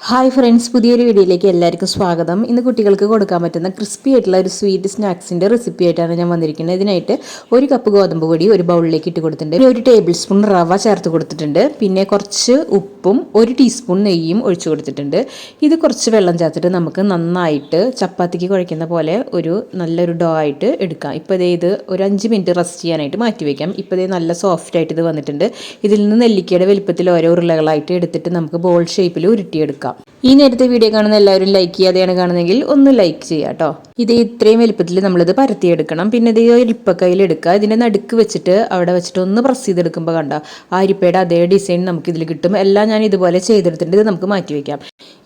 Hi friends, പുതിയൊരു വീഡിയോയിലേക്ക് എല്ലാവർക്കും സ്വാഗതം. ഇന്ന് കുട്ടികൾക്ക് കൊടുക്കാൻ പറ്റുന്ന ക്രിസ്പി ആയിട്ടുള്ള ഒരു സ്വീറ്റ് സ്നാക്സിൻ്റെ റെസിപ്പി ആയിട്ടാണ് ഞാൻ വന്നിരിക്കുന്നത്. ഇതിനായിട്ട് ഒരു കപ്പ് ഗോതമ്പ് പൊടി ഒരു ബൗളിലേക്ക് ഇട്ട് കൊടുത്തിട്ടുണ്ട്. ഒരു ടേബിൾ സ്പൂൺ റവ ചേർത്ത് കൊടുത്തിട്ടുണ്ട്. പിന്നെ കുറച്ച് ഉപ്പും ഒരു ടീസ്പൂൺ നെയ്യും ഒഴിച്ചു കൊടുത്തിട്ടുണ്ട്. ഇത് കുറച്ച് വെള്ളം ചേർത്തിട്ട് നമുക്ക് നന്നായിട്ട് ചപ്പാത്തിക്ക് കുഴയ്ക്കുന്ന പോലെ ഒരു നല്ലൊരു ഡോ ആയിട്ട് എടുക്കാം. ഇപ്പോൾ ഇത് ഒരു 5 മിനിറ്റ് റെസ്റ്റ് ചെയ്യാനായിട്ട് മാറ്റി വയ്ക്കാം. ഇപ്പോൾ നല്ല സോഫ്റ്റ് ആയിട്ട് ഇത് വന്നിട്ടുണ്ട്. ഇതിൽ നിന്ന് നെല്ലിക്കയുടെ വലിപ്പത്തിൽ ഓരോ ഉരുളകളായിട്ട് എടുത്തിട്ട് നമുക്ക് ബോൾ ഷേപ്പിൽ ഉരുട്ടിയെടുക്കാം. ഈ നേരത്തെ വീഡിയോ കാണുന്ന എല്ലാവരും ലൈക്ക് ചെയ്യാതെയാണ് കാണുന്നതെങ്കിൽ ഒന്ന് ലൈക്ക് ചെയ്യുക കേട്ടോ. ഇത് ഇത്രയും വലുപ്പത്തിൽ നമ്മളിത് പരത്തിയെടുക്കണം. പിന്നെ ഇത് അരിപ്പക്കയിൽ എടുക്കുക. ഇതിൻ്റെ നടുക്ക് വെച്ചിട്ട് അവിടെ വെച്ചിട്ട് ഒന്ന് പ്രസ് ചെയ്തെടുക്കുമ്പോൾ കണ്ട ആ അരിപ്പയുടെ അതേ ഡിസൈൻ നമുക്ക് ഇതിൽ കിട്ടും. എല്ലാം ഞാൻ ഇതുപോലെ ചെയ്തെടുത്തിട്ടുണ്ട്. ഇത് നമുക്ക് മാറ്റി വയ്ക്കാം.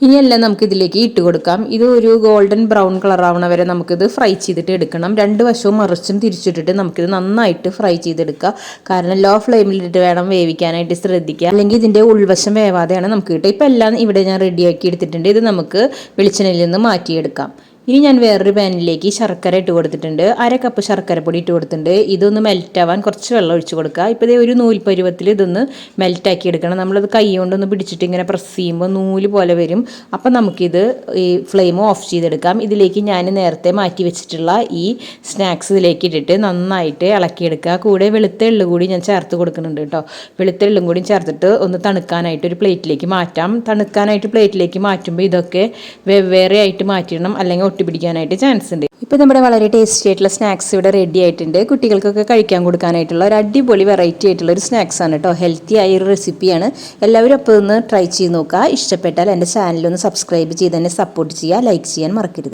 ഇനിയെല്ലാം നമുക്ക് ഇതിലേക്ക് ഇട്ട് കൊടുക്കാം. ഇത് ഒരു ഗോൾഡൻ ബ്രൗൺ കളർ ആവണ വരെ നമുക്കിത് ഫ്രൈ ചെയ്തിട്ട് എടുക്കണം. രണ്ട് വശവും മറിച്ചും തിരിച്ചിട്ടിട്ട് നമുക്കിത് നന്നായിട്ട് ഫ്രൈ ചെയ്തെടുക്കുക. കാരണം ലോ ഫ്ലെയിമിലിട്ട് വേണം വേവിക്കാനായിട്ട് ശ്രദ്ധിക്കുക, അല്ലെങ്കിൽ ഇതിൻ്റെ ഉൾവശം വേവാതെയാണ് നമുക്ക് കിട്ടുക. ഇപ്പം എല്ലാം ഇവിടെ ഞാൻ റെഡിയാക്കി എടുത്തിട്ടുണ്ട്. ഇത് നമുക്ക് വെളിച്ചെണ്ണയിൽ നിന്ന് മാറ്റിയെടുക്കാം. ഇനി ഞാൻ വേറൊരു പാനിലേക്ക് ശർക്കര ഇട്ട് കൊടുത്തിട്ടുണ്ട്. 1/2 കപ്പ് ശർക്കരപ്പൊടി ഇട്ട് കൊടുത്തിട്ടുണ്ട്. ഇതൊന്ന് മെൽറ്റ് ആവാൻ കുറച്ച് വെള്ളം ഒഴിച്ച് കൊടുക്കുക. ഇപ്പോൾ ഒരു നൂൽ പരുവത്തിൽ ഇതൊന്ന് മെൽറ്റാക്കി എടുക്കണം. നമ്മളത് കൈ കൊണ്ടൊന്ന് പിടിച്ചിട്ട് ഇങ്ങനെ പ്രസ് ചെയ്യുമ്പോൾ നൂല് പോലെ വരും. അപ്പം നമുക്കിത് ഈ ഫ്ലെയിം ഓഫ് ചെയ്തെടുക്കാം. ഇതിലേക്ക് ഞാൻ നേരത്തെ മാറ്റി വെച്ചിട്ടുള്ള ഈ സ്നാക്സ് ഇതിലേക്ക് ഇട്ടിട്ട് നന്നായിട്ട് ഇളക്കിയെടുക്കുക. കൂടെ വെളുത്ത എള്ള് കൂടി ഞാൻ ചേർത്ത് കൊടുക്കുന്നുണ്ട് കേട്ടോ. വെളുത്ത എള്ളും കൂടി ചേർത്തിട്ട് ഒന്ന് തണുക്കാനായിട്ട് ഒരു പ്ലേറ്റിലേക്ക് മാറ്റാം. തണുക്കാനായിട്ട് പ്ലേറ്റിലേക്ക് മാറ്റുമ്പോൾ ഇതൊക്കെ വെവ്വേറെ ആയിട്ട് മാറ്റിയിടണം, അല്ലെങ്കിൽ പിടിക്കാനായിട്ട് ചാൻസ് ഉണ്ട്. ഇപ്പോൾ നമ്മുടെ വളരെ ടേസ്റ്റി ആയിട്ടുള്ള സ്നാക്സ് ഇവിടെ റെഡി ആയിട്ടുണ്ട്. കുട്ടികൾക്കൊക്കെ കഴിക്കാൻ കൊടുക്കാനായിട്ടുള്ള ഒരു അടിപൊളി വെറൈറ്റി ആയിട്ടുള്ള ഒരു സ്നാക്സ് ആണ് കേട്ടോ. ഹെൽത്തി ആയ ഒരു റെസിപ്പിയാണ്. എല്ലാവരും അപ്പോൾ ഒന്ന് ട്രൈ ചെയ്ത് നോക്കുക. ഇഷ്ടപ്പെട്ടാൽ എൻ്റെ ചാനലൊന്ന് സബ്സ്ക്രൈബ് ചെയ്ത് തന്നെ സപ്പോർട്ട് ചെയ്യുക. ലൈക്ക് ചെയ്യാൻ മറക്കരുത്.